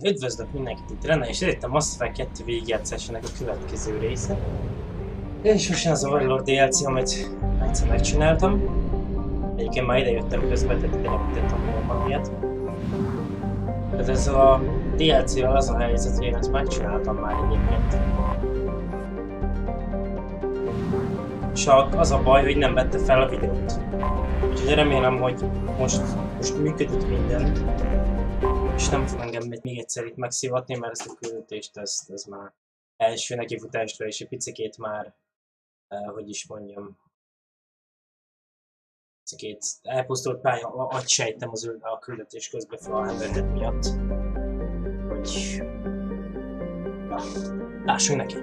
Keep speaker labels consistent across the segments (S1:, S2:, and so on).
S1: Üdvözlök mindenkit itt Rene, és elértem Mass Effect 2 végigjátszásának a következő része. És most az Overlord DLC, amit egyszer megcsináltam. Egyébként már idejöttem közben, tehát ide megtettem valamiért. Tehát ez a DLC-vel az a helyzet, hogy én ezt megcsináltam már egyébként. Csak az a baj, hogy nem vette fel a videót. Úgyhogy remélem, hogy most működik minden. És nem fog engem még egyszer itt megszivatni, mert ezt a küldetést, ez már első nekifutásra és egy picikét már, hogy is mondjam, picikét elpusztult pálya, agysejtem a küldetés közben fel a embernet miatt. Hogy... Ja, lássunk neki!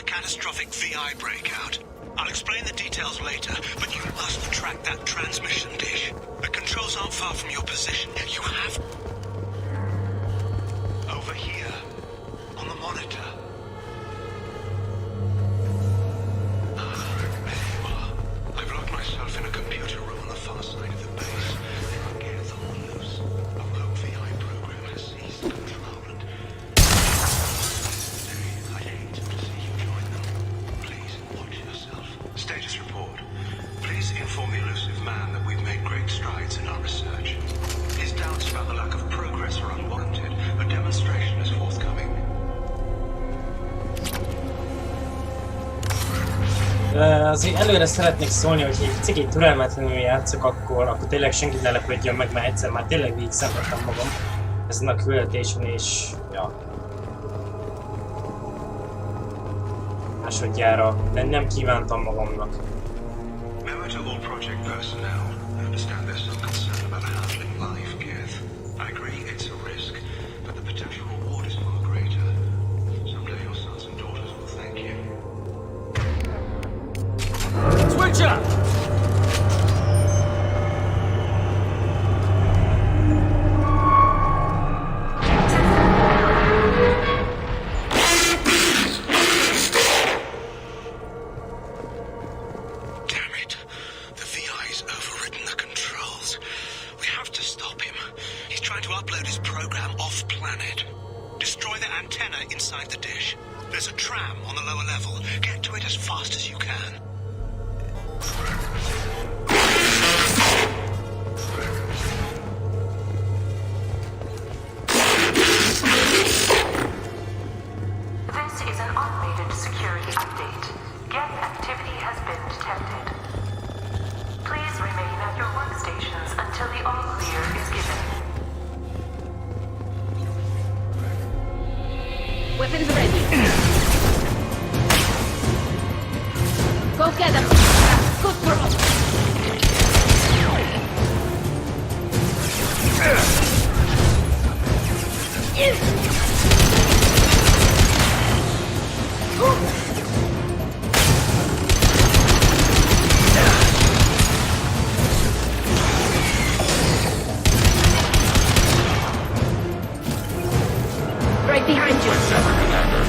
S2: Catastrophic VI breakout. I'll explain the details later, but you must track that transmission dish. The controls aren't far from your position. You have... Over here, on the monitor. There you are. I've locked myself in a computer room on the far side of the base. There are gears on the loose. A rogue VI program has seized control and... I'd hate to see you join them. Please, watch yourself. Status report. Please inform the elusive man that we've made great strides in our research. His doubts about the lack of progress are unwarranted. A demonstration is forthcoming.
S1: Azért előre szeretnék szólni, hogy egy picit türelmetlenül játszok, akkor tényleg senki ne lepődjön meg, mert egyszer már tényleg végig szenvedtem magam ezen a küldetésen, és ja. Másodjára, de nem kívántam magamnak.
S2: Memo to all project personnel. I understand there's some concern about handling live Kith. I agree it's a risk, but the potential reward is far greater. Someday your sons and daughters will thank you.
S1: Switch up!
S3: Weapons ready. Go get them. Good throw. Right behind you.
S4: Commander.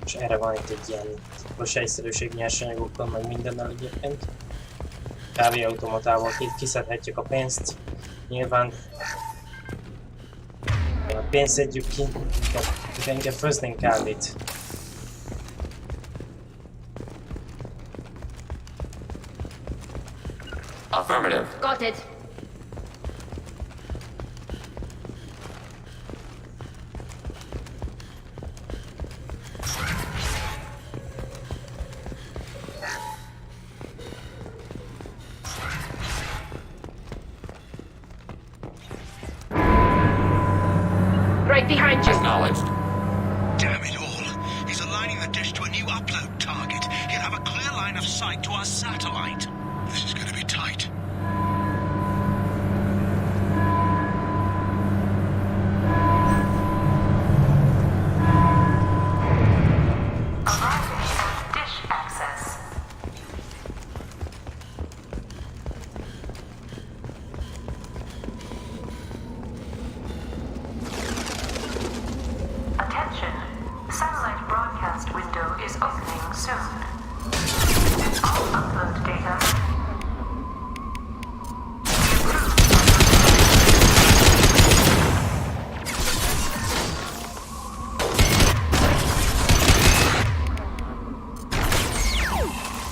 S1: És erre van itt egy ilyen prosejszerűség nyersanyagokkal, meg mindennel egyébként. Kávéautomatával kiszedhetjük a pénzt. Nyilván a pénzt szedjük ki, inkább főznénk kávét.
S4: Affirmative.
S3: Got it. Right behind you.
S4: Acknowledged.
S2: Damn it all. He's aligning the dish to a new upload target. He'll have a clear line of sight to our satellite. This is going to be tight.
S5: Arriving at dish access. Attention. Satellite broadcast window is opening soon. All upload data.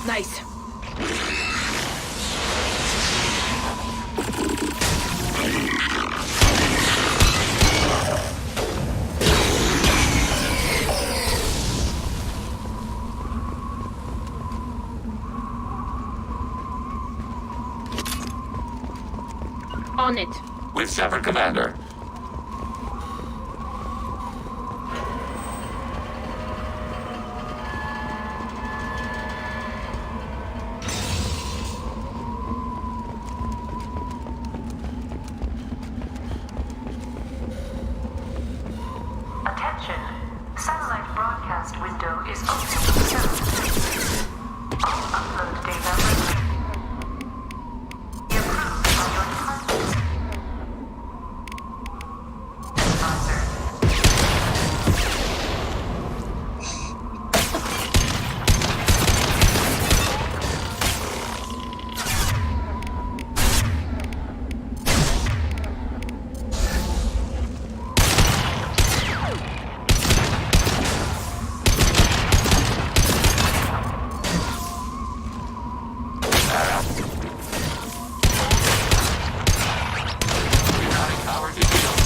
S3: Nice. On it.
S4: With Shepard, Commander.
S5: Attention. Satellite broadcast window is opening soon. All upload data ready. Be approved by your department. Advisor.
S4: Rerouting power to shield.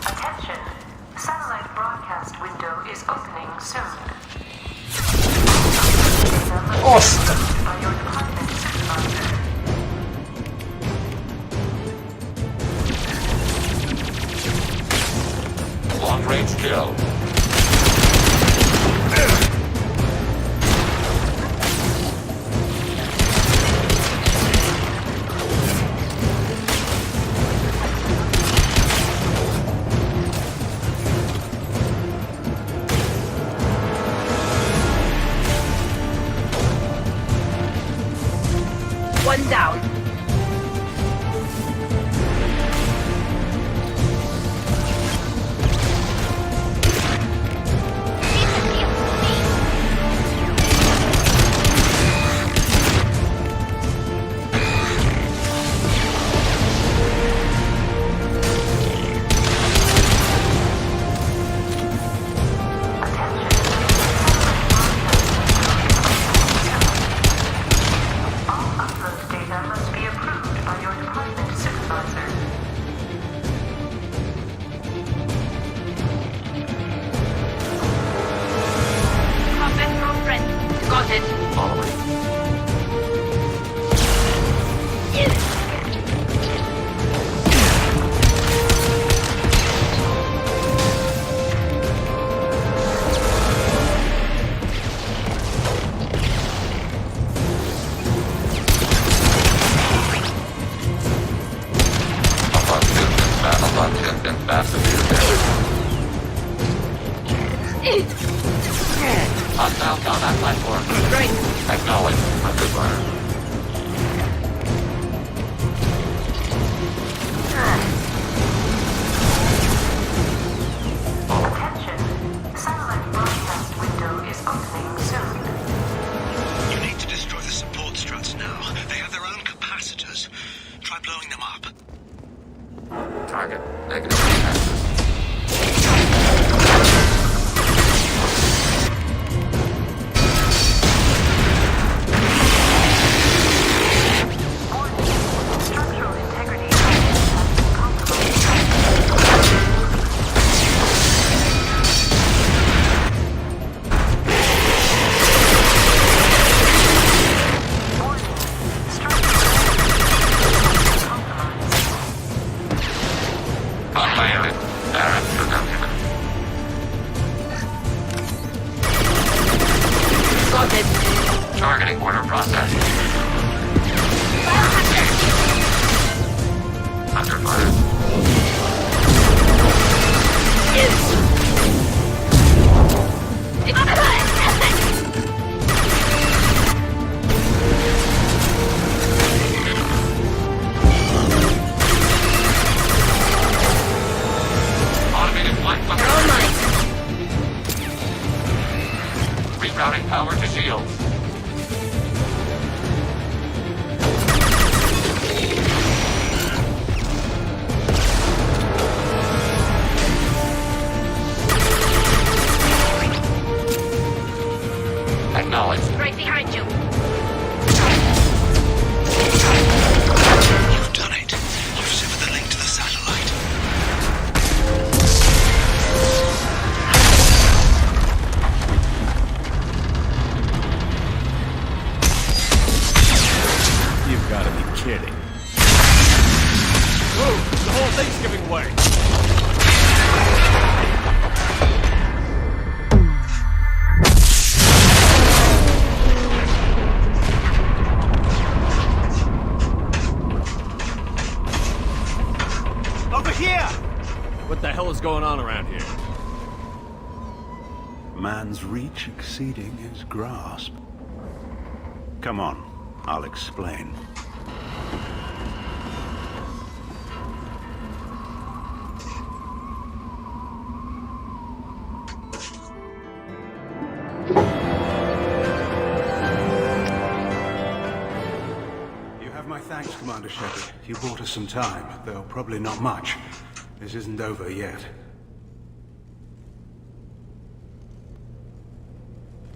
S5: Attention. Satellite broadcast window is opening soon.
S1: Azt!
S5: By your department supervisor.
S4: Long range kill.
S3: One down.
S4: Significant mass severe damage. Hostile combat platform.
S3: Right.
S4: Acknowledged. Under fire.
S5: Attention. Satellite broadcast window is opening soon.
S2: You need to destroy the support struts now. They have their own capacitors. Try blowing them up.
S4: Target. Negative defenses.
S5: Structural integrity has been compromised. Warning. Structural integrity compromised.
S4: Unlanded. Error production.
S3: Spotted.
S4: Targeting order process. Under fire. Automated flight
S3: All
S4: weapon.
S3: mine.
S4: Rerouting power to shields. Acknowledged.
S3: Right behind you.
S2: You've done it. You've severed the link to the satellite.
S6: You've got to be kidding. Move! The whole thing's giving way! Over here! What the hell is going on around here?
S7: Man's reach exceeding his grasp. Come on, I'll explain. You have my thanks, Commander Shepard. You bought us some time, though probably not much. This isn't over yet.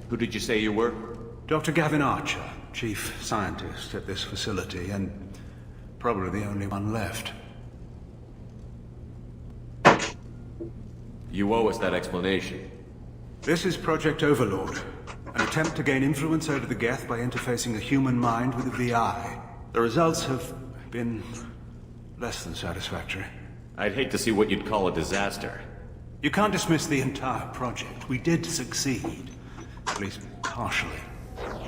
S6: Who did you say you were?
S7: Dr. Gavin Archer, chief scientist at this facility, and probably the only one left.
S6: You owe us that explanation.
S7: This is Project Overlord, an attempt to gain influence over the Geth by interfacing the human mind with the VI. The results have been less than satisfactory.
S6: I'd hate to see what you'd call a disaster.
S7: You can't dismiss the entire project. We did succeed, at least partially.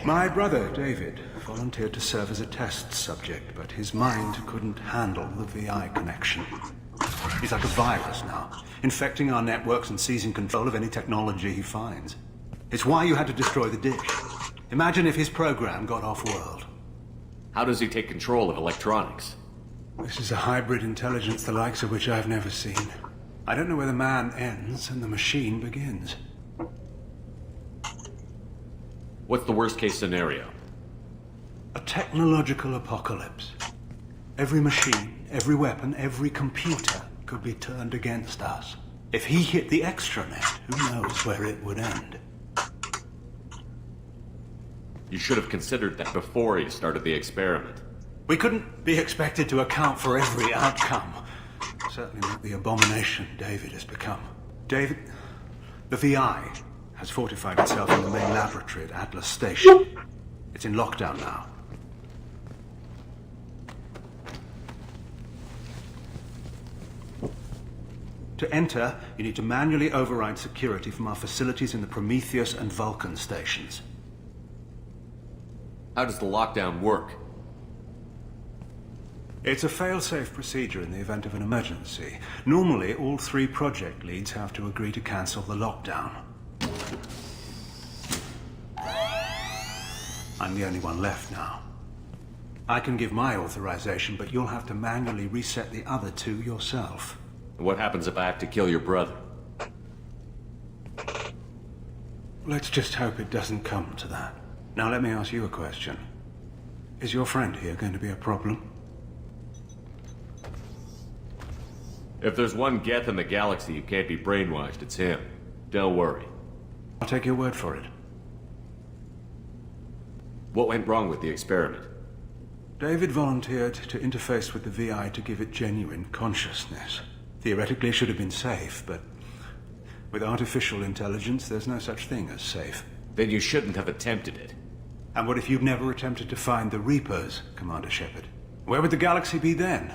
S7: My brother, David, volunteered to serve as a test subject, but his mind couldn't handle the VI connection. He's like a virus now, infecting our networks and seizing control of any technology he finds. It's why you had to destroy the dish. Imagine if his program got off-world.
S6: How does he take control of electronics?
S7: This is a hybrid intelligence the likes of which I've never seen. I don't know where the man ends and the machine begins.
S6: What's the worst case scenario?
S7: A technological apocalypse. Every machine, every weapon, every computer could be turned against us. If he hit the extranet, who knows where it would end?
S6: You should have considered that before you started the experiment.
S7: We couldn't be expected to account for every outcome. Certainly not the abomination David has become. David, the VI has fortified itself in the main laboratory at Atlas Station. It's in lockdown now. To enter, you need to manually override security from our facilities in the Prometheus and Vulcan stations.
S6: How does the lockdown work?
S7: It's a fail-safe procedure in the event of an emergency. Normally, all 3 project leads have to agree to cancel the lockdown. I'm the only one left now. I can give my authorization, but you'll have to manually reset the other 2 yourself.
S6: What happens if I have to kill your brother?
S7: Let's just hope it doesn't come to that. Now let me ask you a question. Is your friend here going to be a problem?
S6: If there's one Geth in the galaxy who can't be brainwashed, it's him. Don't worry.
S7: I'll take your word for it.
S6: What went wrong with the experiment?
S7: David volunteered to interface with the VI to give it genuine consciousness. Theoretically, it should have been safe, but with artificial intelligence, there's no such thing as safe.
S6: Then you shouldn't have attempted it.
S7: And what if you'd never attempted to find the Reapers, Commander Shepard? Where would the galaxy be then?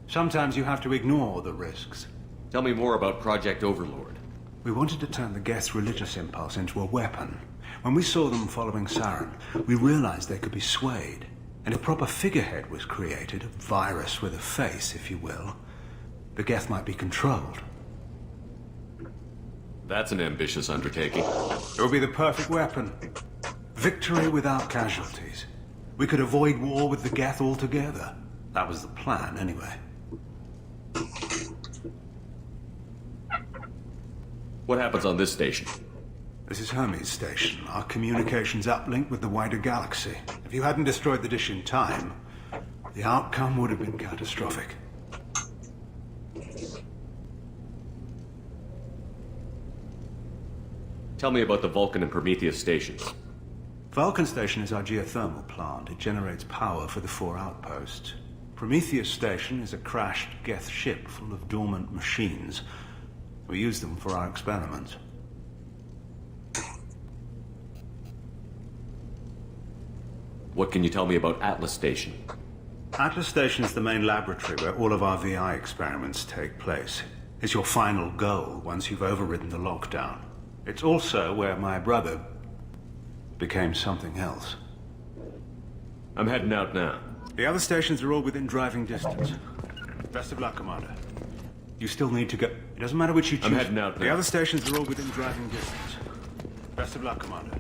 S7: Sometimes you have to ignore the risks.
S6: Tell me more about Project Overlord.
S7: We wanted to turn the Geth's religious impulse into a weapon. When we saw them following Saren, we realized they could be swayed. And if a proper figurehead was created, a virus with a face, if you will, the Geth might be controlled.
S6: That's an ambitious undertaking.
S7: It would be the perfect weapon. Victory without casualties. We could avoid war with the Geth altogether. That was the plan, anyway.
S6: What happens on this station?
S7: This is Hermes Station, our communications uplink with the wider galaxy. If you hadn't destroyed the dish in time, the outcome would have been catastrophic.
S6: Tell me about the Vulcan and Prometheus stations.
S7: Vulcan Station is our geothermal plant. It generates power for the 4 outposts. Prometheus Station is a crashed Geth ship full of dormant machines. We use them for our experiments.
S6: What can you tell me about Atlas Station?
S7: Atlas Station is the main laboratory where all of our VI experiments take place. It's your final goal once you've overridden the lockdown. It's also where my brother became something else.
S6: I'm heading out now.
S7: The other stations are all within driving distance. Best of luck, Commander. You still need to go. It doesn't matter which you choose.
S6: I'm heading out now.
S7: The other stations are all within driving distance. Best of luck, Commander.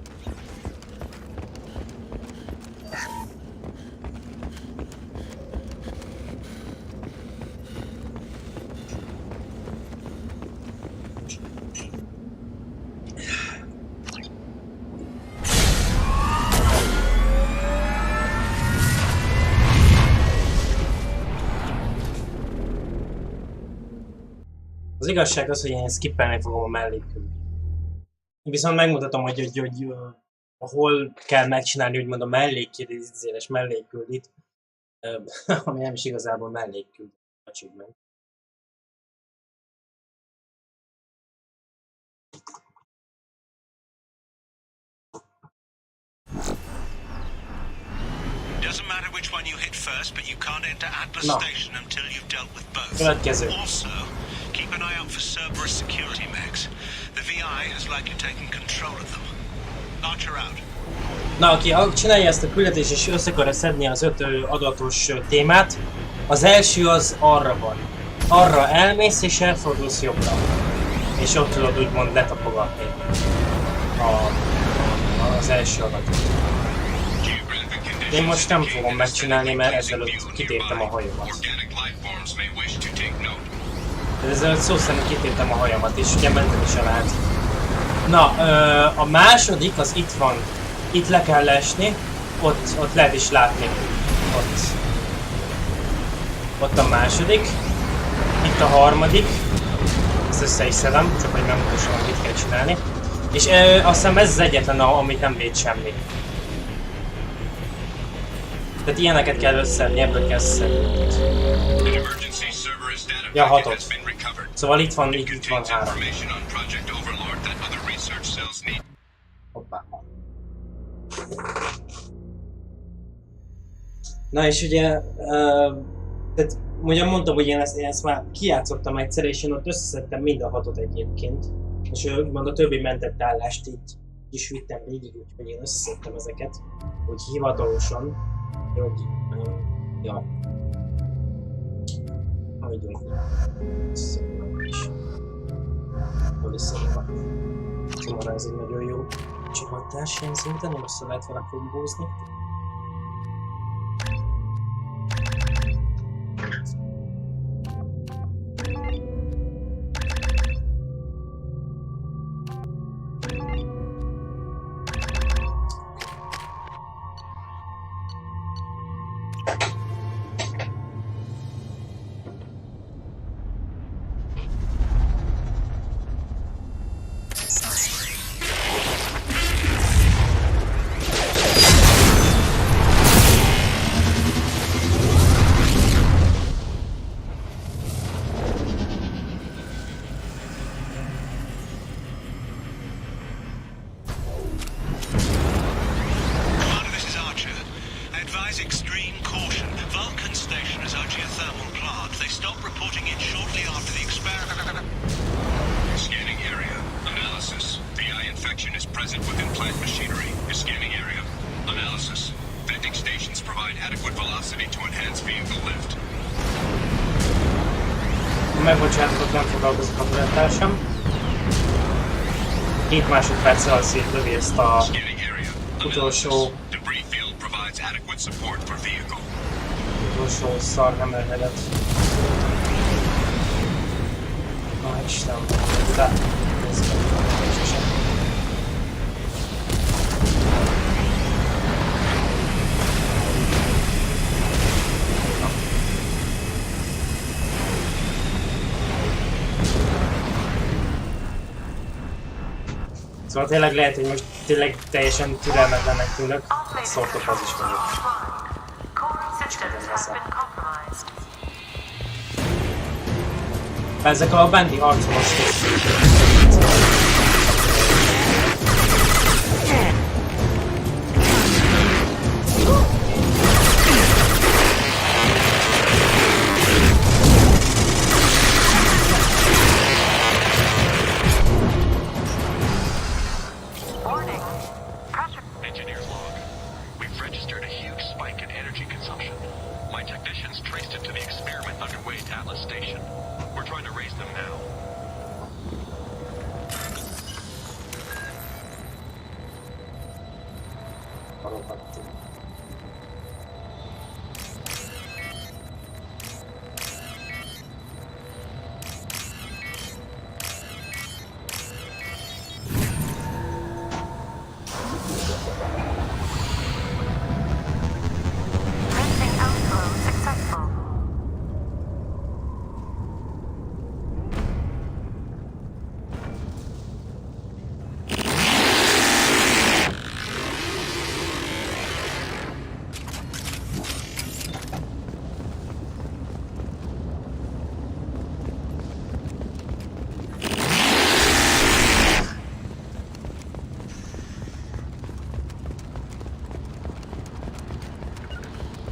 S1: Az igazság az, hogy én skippelni fogom a mellékül. Viszont megmutatom, hogy hol kell megcsinálni, úgymond a mellékkérdezéles mellékküldit, ami nem is igazából mellékküld. Csak meg.
S2: Doesn't matter which one you hit first, but you can't enter Atlas Station until you've dealt with both.
S1: Következő.
S2: Also, keep an eye out for Cerberus security mechs. The VI is likely taking control of them. Archer out.
S1: Na, aki csinálja ezt a küldetést és össze akarja szedni az 5 adatos témát, az első az arra van. Arra elmész és elfordulsz jobbra. És ott tudod úgymond letapogatni az első adatot. Én most nem fogom megcsinálni, mert ezelőtt kitéptem a hajamat. Ezelőtt szó szerint kitéptem a hajamat, és ugye mentem is el át. Na, a második az itt van. Itt le kell esni, ott lehet is látni. Ott a második. Itt a harmadik. Ezt össze is szedem, csak hogy megmutassam, hogy mit kell csinálni. És azt hiszem ez az egyetlen, amit nem véd semmi. Tehát ilyeneket kell összedni, ebből kell összedni. Ja, 6-ot. Szóval itt van 3. Hoppá. Na és ugye, tehát ugye mondtam, hogy én ezt már kijátszottam egyszer, és én ott összeszedtem mind a 6-ot egyébként. És úgymond a többi mentett állást így is vittem végig, úgyhogy én összeszedtem ezeket, hogy hivatalosan, hogy ja. Megyünk. Szóval is. Valószínűleg. Szóval ez egy nagyon jó csipattás ilyen szinten, nem össze lehet vele kombózni. Megbocsátok, nem foglalkozok a tudattársam. 2 másodperccel szétlövi ezt a utolsó szarhemerhedet. Istenem, de nézzük meg sosem. Szóval tényleg lehet, hogy most tényleg teljesen türelmetlennek tűnök, szortok az is vagyok. Ezek a benti harcolosok.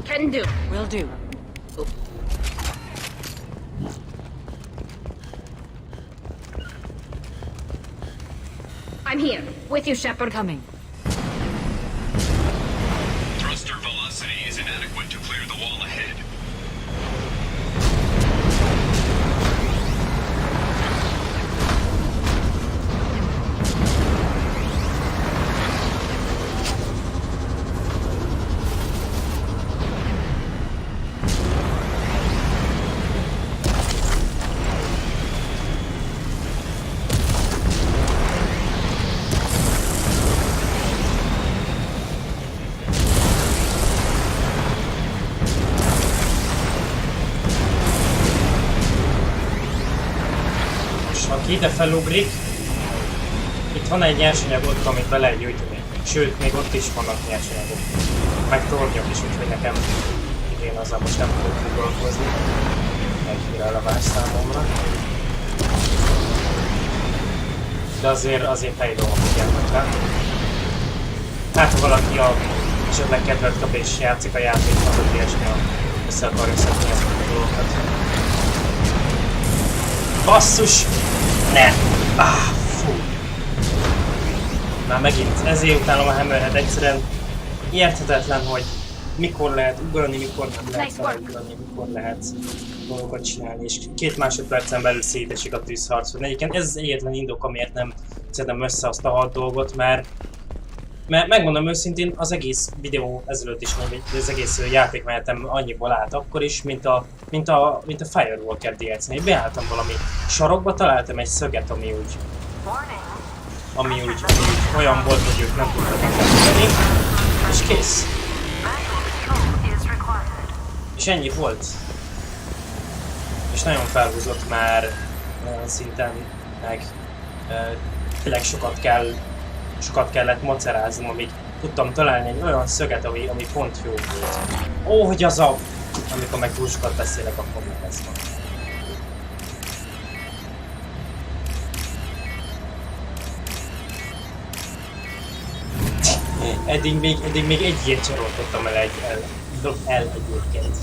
S3: Can do.
S8: Will do.
S3: Oh. I'm here. With you, Shepard.
S8: Coming.
S2: Thruster velocity is inadequate to clear the wall ahead.
S1: Aki ide felugrik, itt van egy nyersanyag ott, amit be lehet gyűjteni. Sőt, még ott is vannak nyersanyagok. Meg tornyok is, úgyhogy nekem idén azzal most nem tudok foglalkozni. Egy releváns számomra. De azért helyi dolgok jönnek le. Hát ha valaki esetleg kedvet kap és játszik a játéknak, hogy ilyesmi össze akarja szedni ezeket a dolgokat. Basszus! Ne! Fú! Már megint ezért utálom a Hammerhead, egyszerűen érthetetlen, hogy mikor lehet ugrani, mikor nem lehet felugrani, mikor lehet dolgokat csinálni, és 2 másodpercen belül szétesik a tűzharcon. Egyébként ez az egyetlen indok, amiért nem szedem össze azt a 6 dolgot, mert megmondom őszintén, az egész videó ezelőtt is, vagy az egész játékmenetem annyiból állt akkor is, mint a Firewalker DLC-nél. Beálltam valami sarokba, találtam egy szöget, ami úgy olyan volt, hogy ők nem tudtak megtenni, és kész. És ennyi volt. És nagyon felhúzott már olyan szinten, meg tényleg sokat kellett maceráznom, amíg tudtam találni egy olyan szöget, ami pont jó volt. Ó, hogy az a... Amikor meg túl sokat beszélek, akkor meg ez van. Eddig még egy ilyet csoroltottam el egyébként.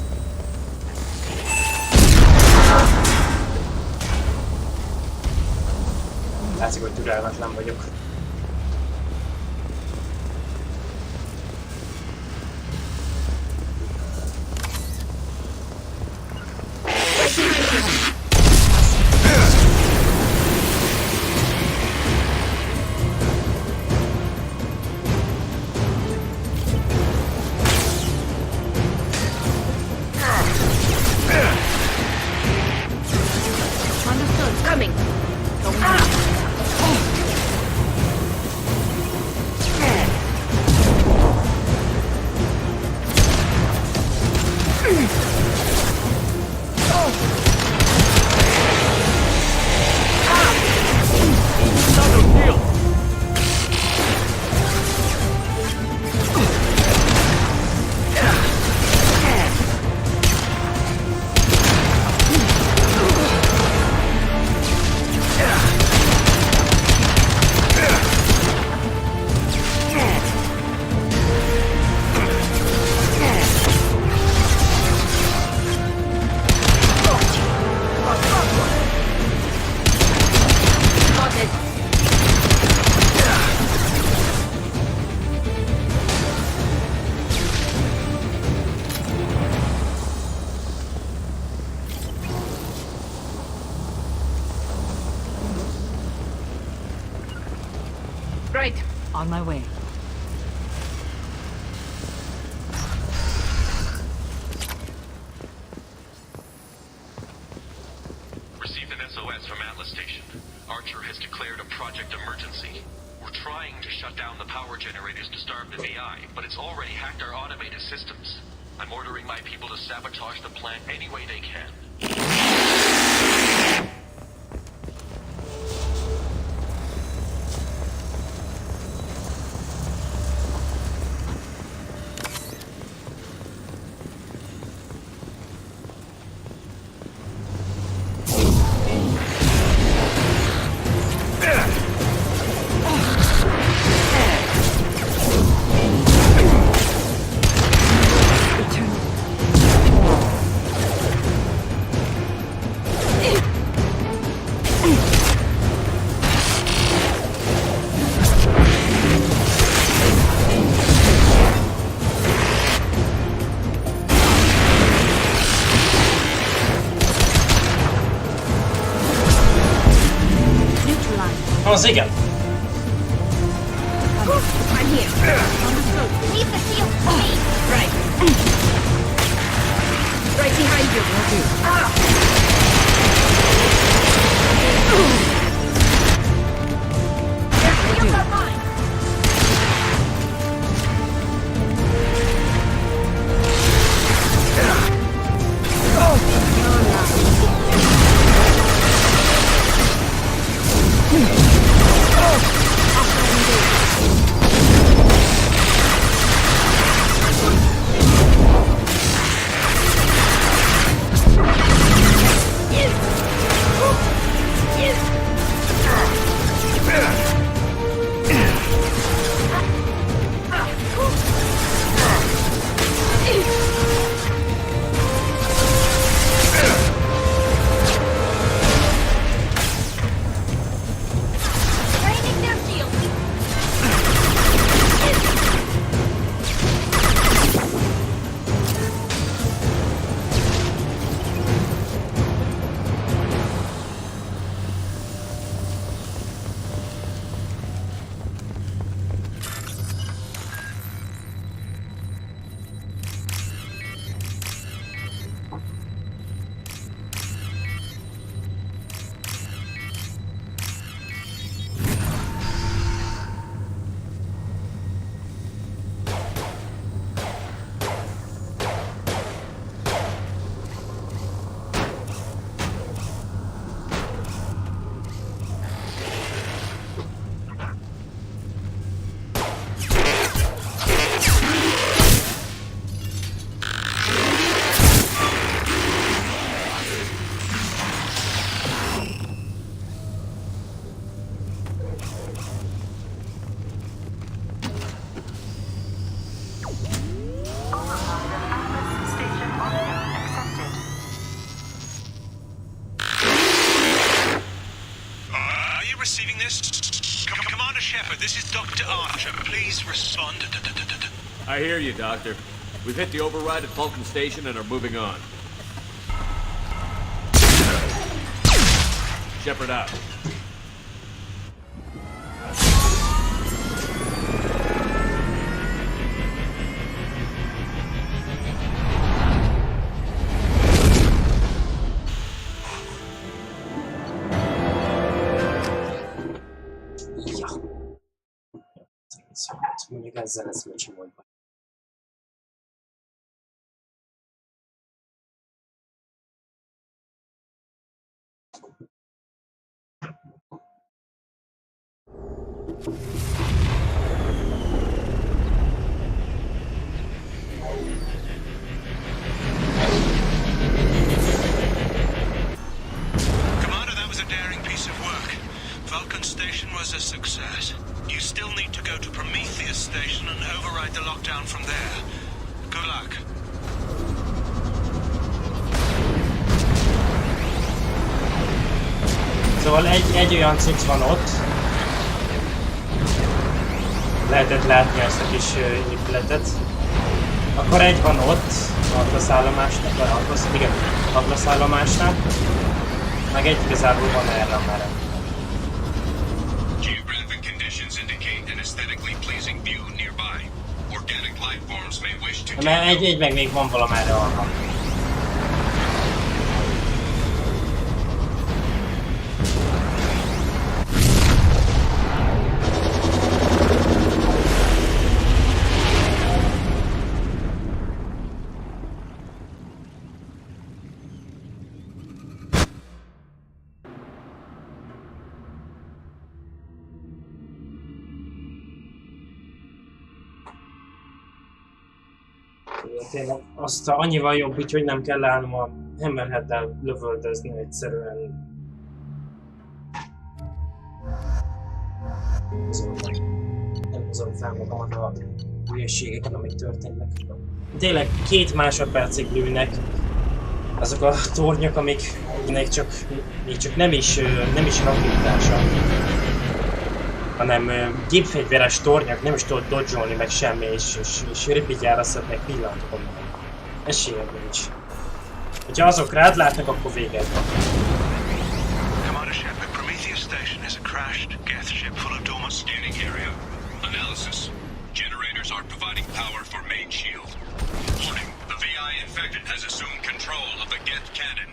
S1: Látszik, hogy türelmetlen vagyok.
S3: Right.
S8: On my way.
S2: Received an SOS from Atlas Station. Archer has declared a project emergency. We're trying to shut down the power generators to starve the VI, but it's already hacked our automated systems. I'm ordering my people to sabotage the plant any way they can.
S1: Az igen.
S3: I'm here. Leave the field to me. Right. Right behind you. Shields are mine.
S2: receiving this? Commander Shepard, this is Dr. Archer. Please respond.
S6: I hear you, Doctor. We've hit the override at Vulcan Station and are moving on. Shepard out.
S1: Ja. Mondjuk ezzel lesz meccsem volt.
S2: Commander, that was a daring piece of work. Vulcan Station was a success. You still need to go to Prometheus Station and override the lockdown from there. Good luck.
S1: Szóval egy olyan cucc van ott. Lehetett látni ezt a kis épületet. Akkor egy van ott, Atlasz állomásnál, vagy Atlasz állomásnál. Meg egy igazából van erre a merre.
S2: Geographic conditions indicate an aesthetically pleasing view nearby. Organic life forms may wish to
S1: Mert egy meg még van valamerre arra. Tényleg azt annyival jobb, úgyhogy nem kell állnom a Hammerheaddel lövöldözni egyszerűen. Nem hozom fel magamat a hülyeségeket, amik történnek. Tényleg 2 másodpercig lőnek azok a tornyok, amiknek csak nem is rakétása, hanem gépfegyveres tornyok, nem is tudod dodge-olni meg semmi, és ripityára szednek pillanatokon. Esélyed nincs. Hogyha azok rád látnak, akkor véged van.
S2: Commander Shepard, Prometheus Station is a crashed Geth ship full of Doma scanning area. Analysis. Generators are providing power for main shield. Warning, the VI infected has assumed control of the Geth cannon.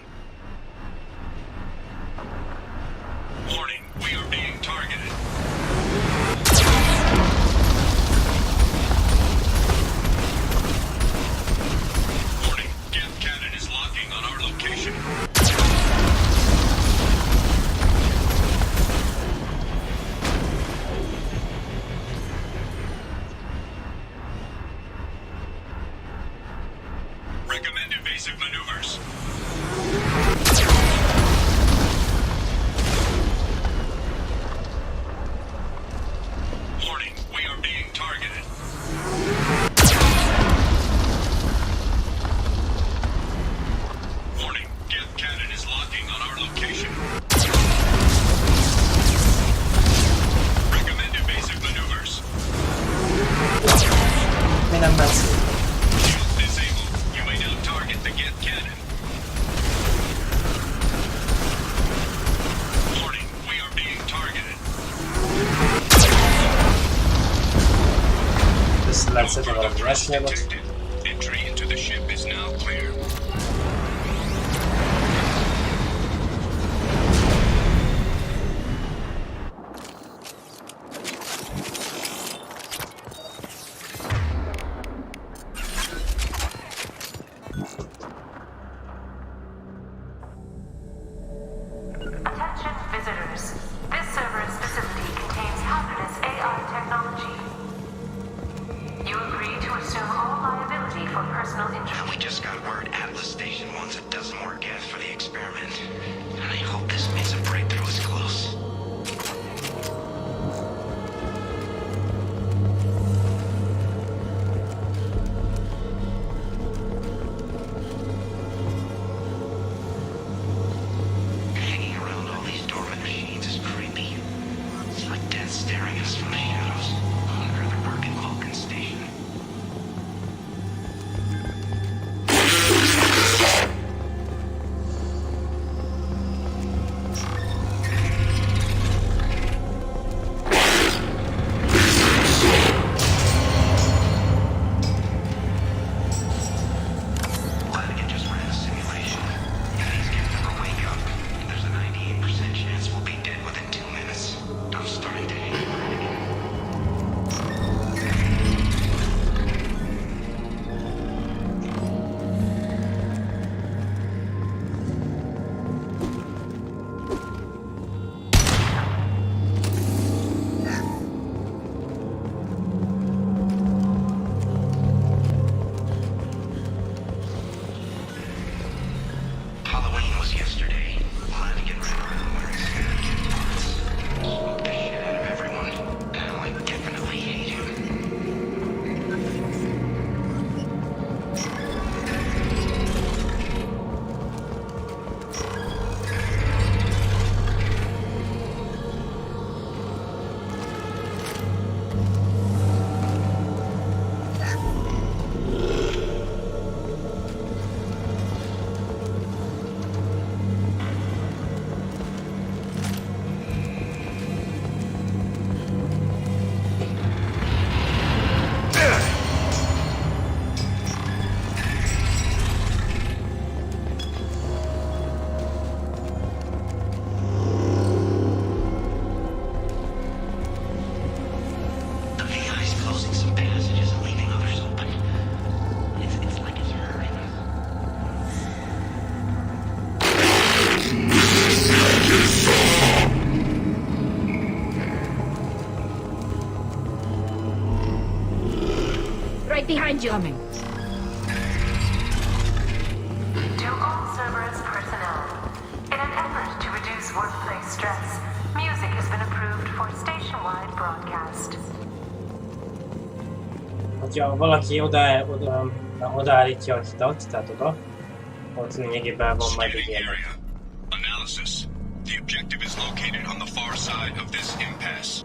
S2: Warning, we are being targeted. Warning, Geth cannon is locking on our location. Recommend evasive maneuvers. Warning, we are being targeted. Warning, Geth cannon is locking on our location. Recommend evasive maneuvers.
S1: Mi nem messz?
S2: Shield disabled. You may now target the Geth cannon. Warning, we are being targeted.
S1: Ezt lehet szedni valami versenyegot.
S2: Detected. Entry into the ship is now clear.
S5: Attention visitors. This Cerberus facility contains hazardous AI technology. You agree to assume all liability for personal injury.
S8: We just got word Atlas Station wants a dozen more Geth for the experiment. And I hope this means a breakthrough is close. Hanging around all these dormant machines is creepy. silhouettes staring at us from the shadows. I'd rather work in Vulcan Station.
S3: Right behind you. Coming.
S5: To all Cerberus personnel, in an effort to reduce workplace stress, music has been approved for station-wide broadcast.
S1: Ha valaki odaállítja a hidat, tehát oda, ott lényegében van majd egy ilyen.
S2: Analysis. The objective is located on the far side of this impasse.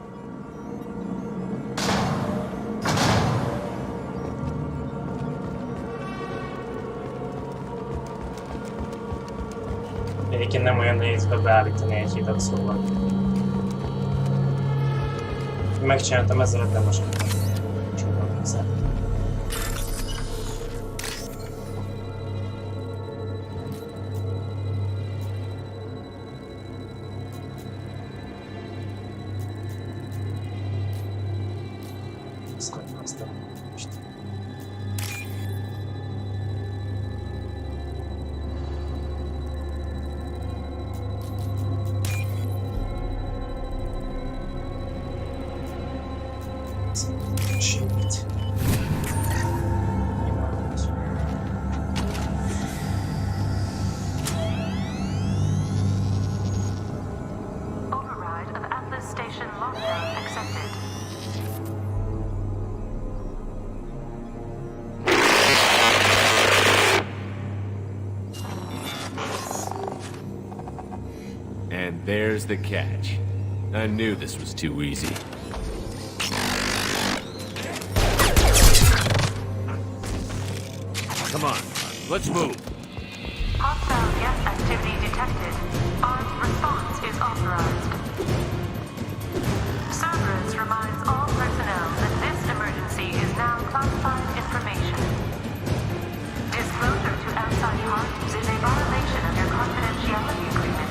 S1: Egyébként nem olyan nehéz beállítani egy hidat, szóval. Megcsináltam ezzel, de most sokkal közel.
S5: Override of Atlas Station lockdown accepted.
S6: And there's the catch. I knew this was too easy. Come on, let's move.
S5: Hostile guest activity detected. Armed response is authorized. Cerberus reminds all personnel that this emergency is now classified information. Disclosure to outside parties is a violation of your confidentiality agreement.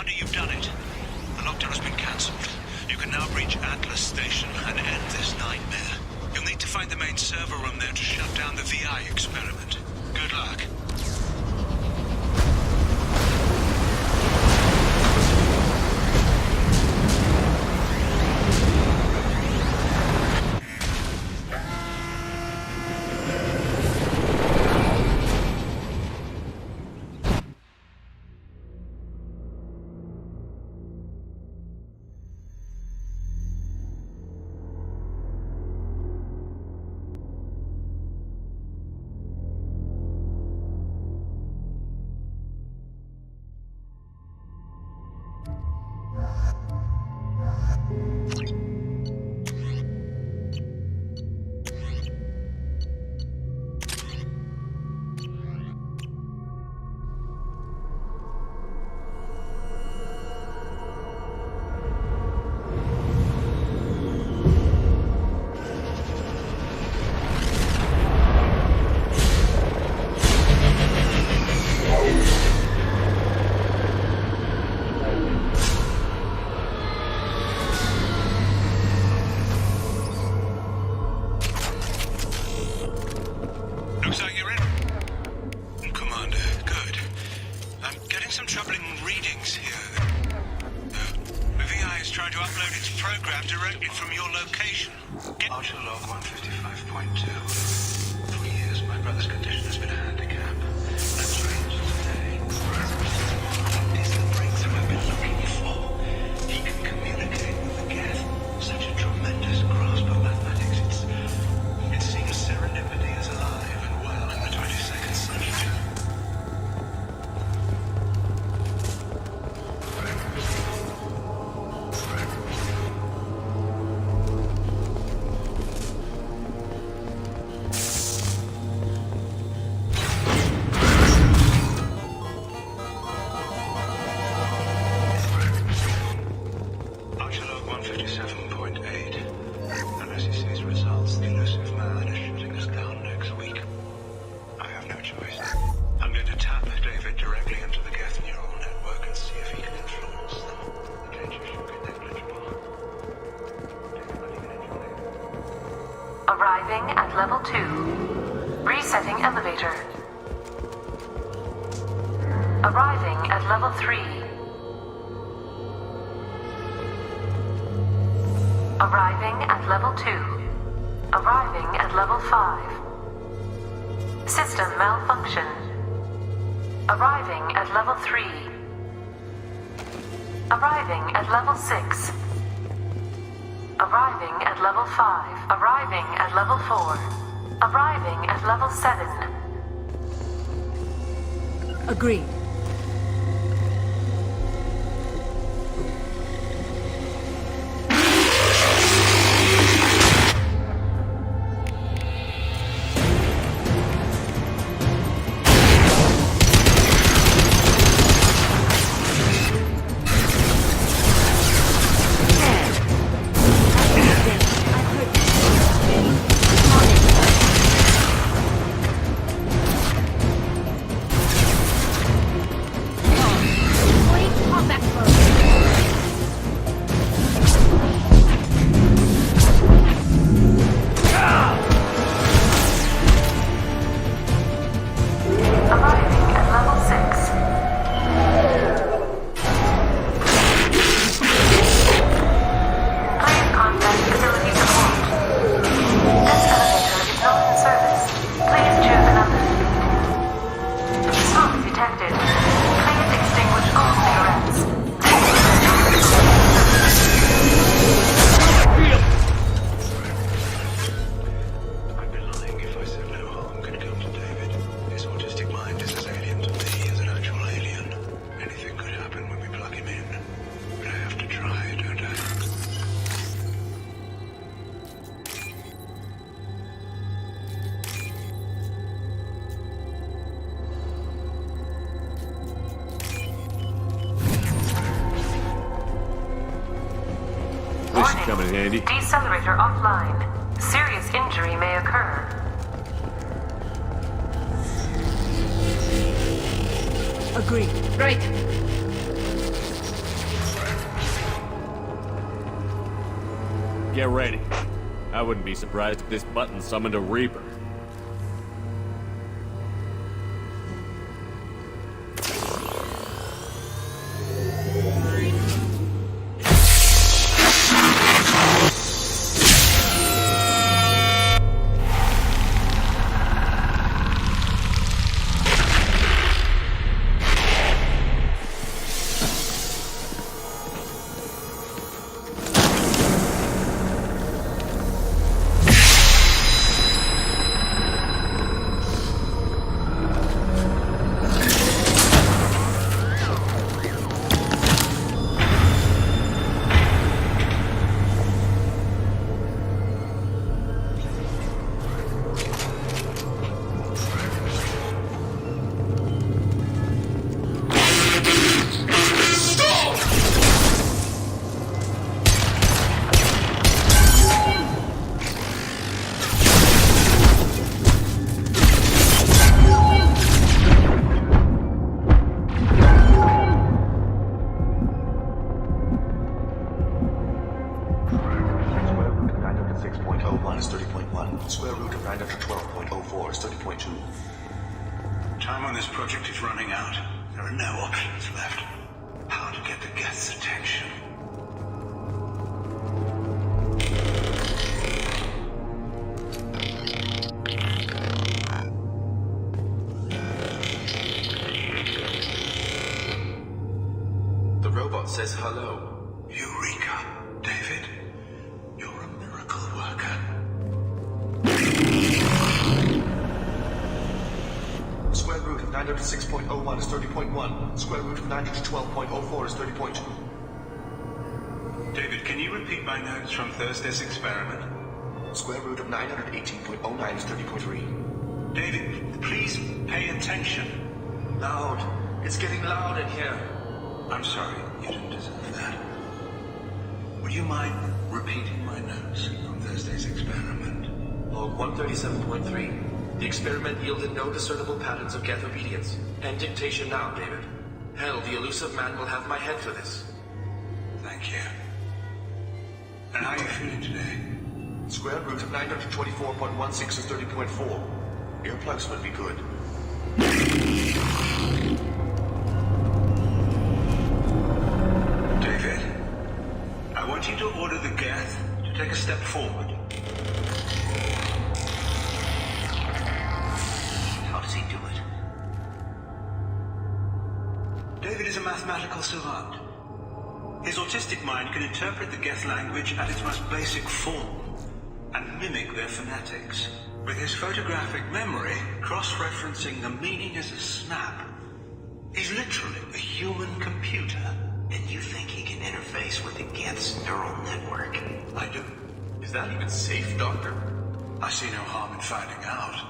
S2: Commander, you've done it. The lockdown has been cancelled. You can now breach Atlas Station and end this nightmare. You'll need to find the main server room there to shut down the VI experiment. Good luck. Looks like you're in. Commander, good. I'm getting some troubling readings here. The VI is trying to upload its program directly from your location. Archer log 155.2. For years, my brother's condition has been a handicap. That's strange today. It's the breakthrough I've been looking for. He can communicate with the Geth. Such a tremendous grasp of mathematics. It seems serendipity is alive and well in the 22nd century. Archer log 157.8. Unless he sees results, the elusive man is shutting us down next week. I have no choice. I'm going to tap David directly into the Geth neural network and see if he can influence them. The danger should be negligible.
S5: Arriving at level 2. Resetting elevator. Arriving at level 3. Arriving at level 2. Arriving at level 5. System malfunction. Arriving at level 3. Arriving at level 6. Arriving at level 5. Arriving at level 4. Arriving at level 7.
S3: Agreed.
S6: Coming in handy.
S5: Decelerator offline. Serious injury may occur.
S3: Agreed. Right.
S6: Get ready. I wouldn't be surprised if this button summoned a Reaper.
S2: Square root of 912.04 is 30.2. Time on this project is running out. There are no options left. How to get the guest's attention?
S8: The robot says hello.
S2: Eureka, David. You're a miracle worker.
S8: Square root of 906.01 is 30.1. Square root of 912.04 is 30.2.
S2: David, can you repeat my notes from Thursday's experiment?
S8: Square root of 918.09 is 30.3.
S2: David, please pay attention.
S8: Loud. It's getting loud in here.
S2: I'm sorry, you didn't deserve that. Would you mind repeating my notes from Thursday's experiment?
S8: Log 137.3. The experiment yielded no discernible patterns of geth obedience. End dictation now, David. Hell, the elusive man will have my head for this.
S2: Thank you. And how are you feeling today?
S8: Square root of 924.16 is 30.4. Earplugs would be good.
S2: David, I want you to order the geth to take a step forward.
S8: How does he do it?
S2: David is a mathematical savant. His autistic mind can interpret the geth language at its most basic form and mimic their phonetics. With his photographic memory, cross-referencing the meaning as a snap. He's literally a human computer.
S8: And you think he can interface with the geth's neural network?
S2: I do.
S8: Is that even safe, Doctor?
S2: I see no harm in finding out.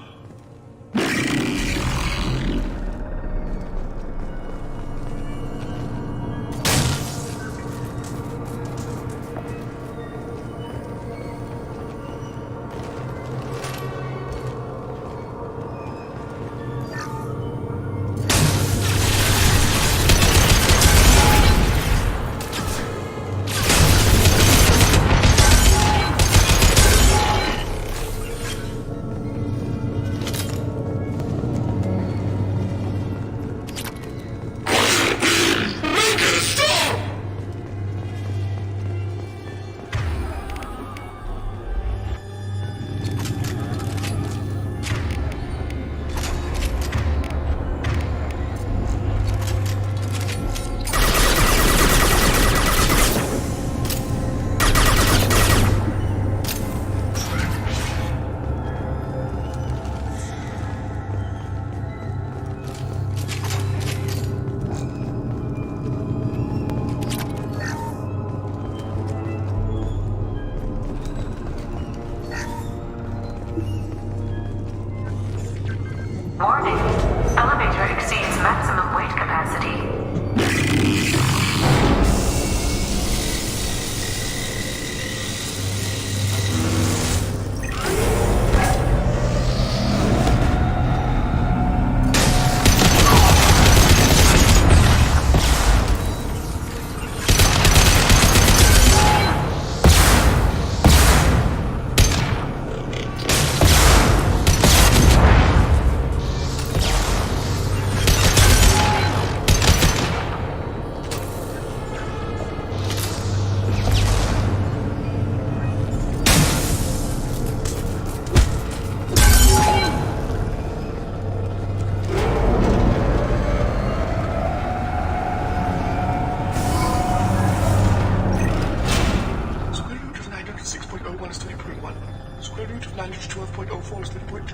S2: 12.04 is 30.2.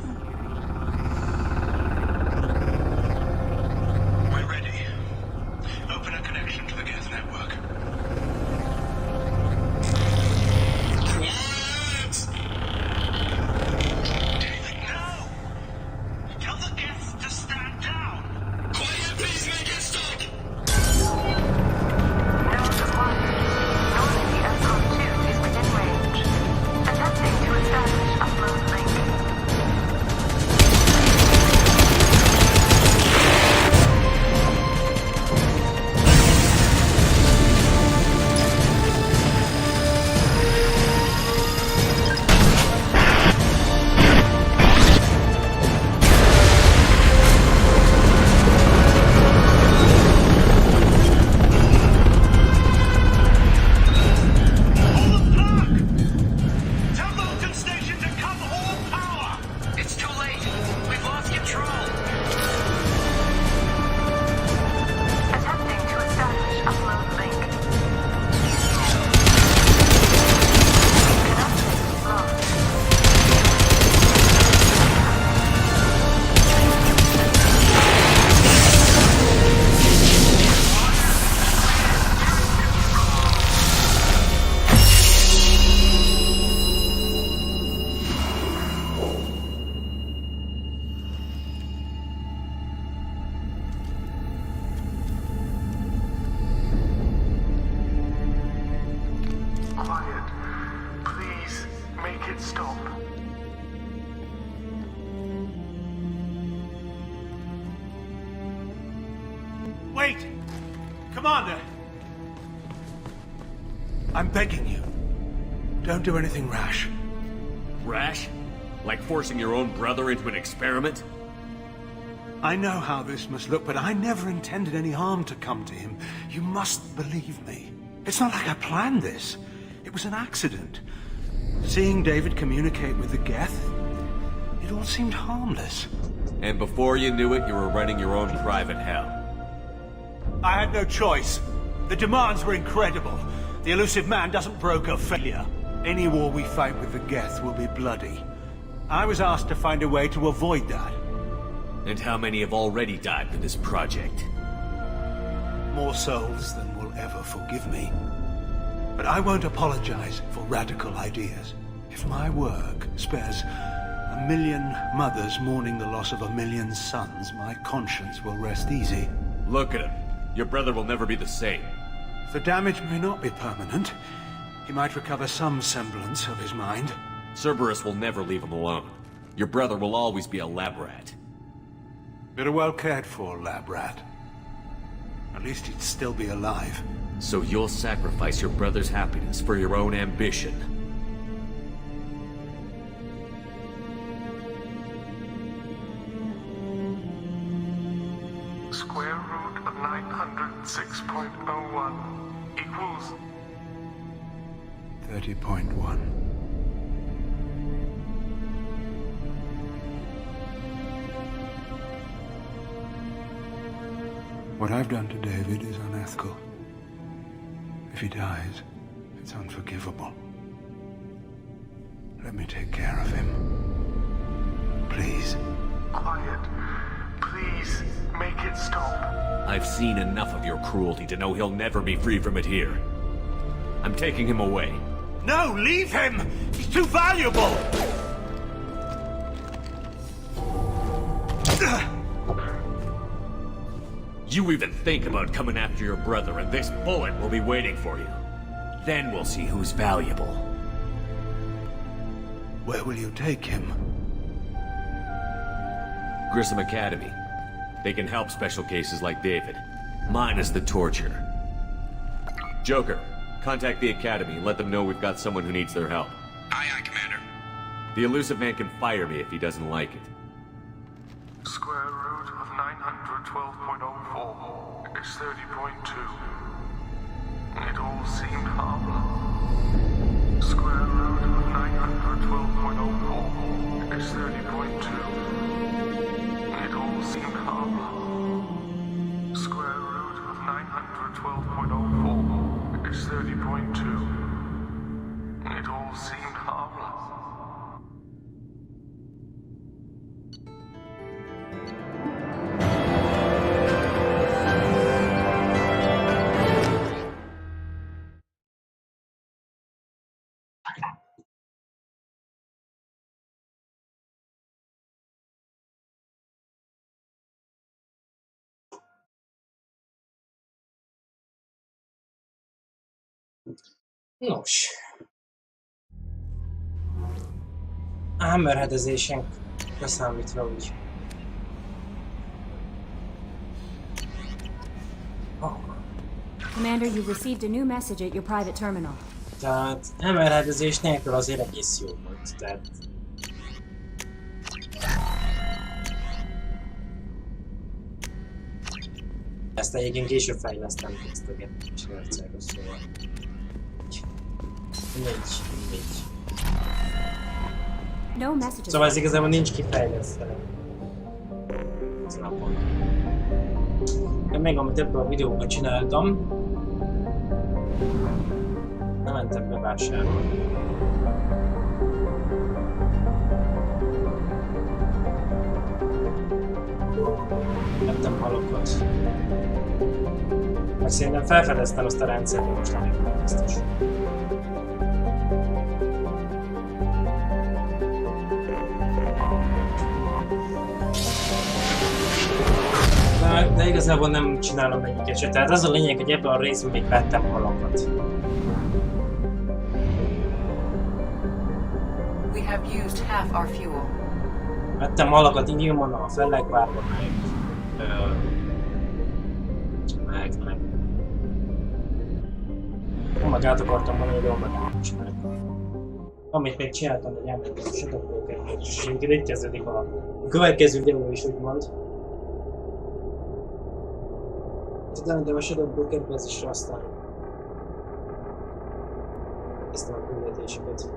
S2: We're ready. Open a connection to the Geth network. What? David, no! Tell the Geth to stand down! Quiet, please make it stop!
S5: Node acquired. Normandy Escort 2 is within range. Attempting to establish upload link.
S2: Tell Mountain Station to cut all power! It's too late. We've lost control.
S5: Attempting to establish upload link. Connection lost.
S2: Quiet. Please make it stop.
S7: Wait! Commander! I'm begging you. Don't do anything rash.
S6: Rash? Like forcing your own brother into an experiment?
S7: I know how this must look, but I never intended any harm to come to him. You must believe me. It's not like I planned this. It was an accident. Seeing David communicate with the Geth, it all seemed harmless.
S6: And before you knew it, you were running your own private hell.
S7: I had no choice. The demands were incredible. The elusive man doesn't broker failure. Any war we fight with the Geth will be bloody. I was asked to find a way to avoid that.
S6: And how many have already died for this project?
S7: More souls than will ever forgive me. But I won't apologize for radical ideas. If my work spares 1 million mothers mourning the loss of 1 million sons, my conscience will rest easy.
S6: Look at him. Your brother will never be the same.
S7: The damage may not be permanent. He might recover some semblance of his mind.
S6: Cerberus will never leave him alone. Your brother will always be a lab rat.
S7: You're a well cared for lab rat. At least he'd still be alive.
S6: So you'll sacrifice your brother's happiness for your own ambition.
S2: Square root of 906.01 equals
S7: 30.1. What I've done to David is unethical. If he dies, it's unforgivable. Let me take care of him. Please.
S2: quiet. Please make it stop.
S6: I've seen enough of your cruelty to know he'll never be free from it here. I'm taking him away.
S7: No, leave him! He's too valuable!
S6: You even think about coming after your brother, and this bullet will be waiting for you. Then we'll see who's valuable.
S7: Where will you take him?
S6: Grissom Academy. They can help special cases like David. Minus the torture. Joker, contact the Academy and let them know we've got someone who needs their help.
S2: Aye, aye, Commander.
S6: The elusive man can fire me if he doesn't like it.
S2: Square root of 912.04 is 30.2. It all seemed harmless. Square root of 912.04 is 30.2. It all seemed harmless. Square root of 912.04 is 30.2. It all seemed harmless.
S1: Nos. Hammerheadezésen beszámítva úgy.
S3: Commander, you've received a new message at your private terminal.
S1: Tehát hammerheadezés nélkül azért egész jó volt, tehát... Ezt egyébként később fejlesztem ezt a Cerberus, szóval... Mindegy.
S3: No messages.
S1: Szóval ez igazából nincs kifejlesztve. Ez napon. De még amit ebből a videóban csináltam, nem mentem bevásárolni. Vettem halokat. Meg szerintem felfedeztem azt a rendszert, hogy most nem vagyok biztos. De igazából nem csinálom egyiket se. Tehát az a lényeg, hogy ebben a részben még vettem halakat.
S5: We have used half our fuel.
S1: Vettem halakat Iniumon, a Fellegvárban, meg... Meg át akartam mondani, hogy jól meg nem csináltam. Amit még csináltam, hogy elmentem a Shadow Broker-t, és itt kezdődik a következő videó is, úgymond. Elmentem a Shadow Broker-be, ez is aztán kezdtem a küldetéseket.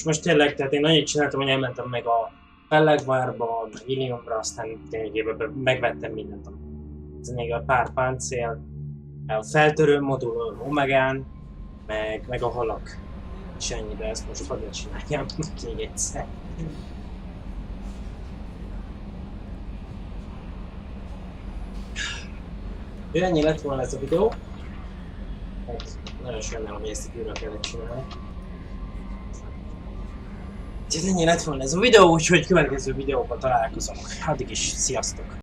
S1: Most tényleg, tehát én annyit csináltam, hogy elmentem meg a Fellegvárba, meg Iliumra, aztán ténylegében megvettem mindent. Ez még a pár páncél, a feltörő modul Omegán, meg a halak. És ennyi, de ezt most hadd csináljam még egyszer. Ennyi lett volna ez a videó. Hát, nagyon sajnálom, hogy ezt újra kellett csinálni. Ennyi lett volna ez a videó, úgyhogy következő videóban találkozunk. Addig is, sziasztok!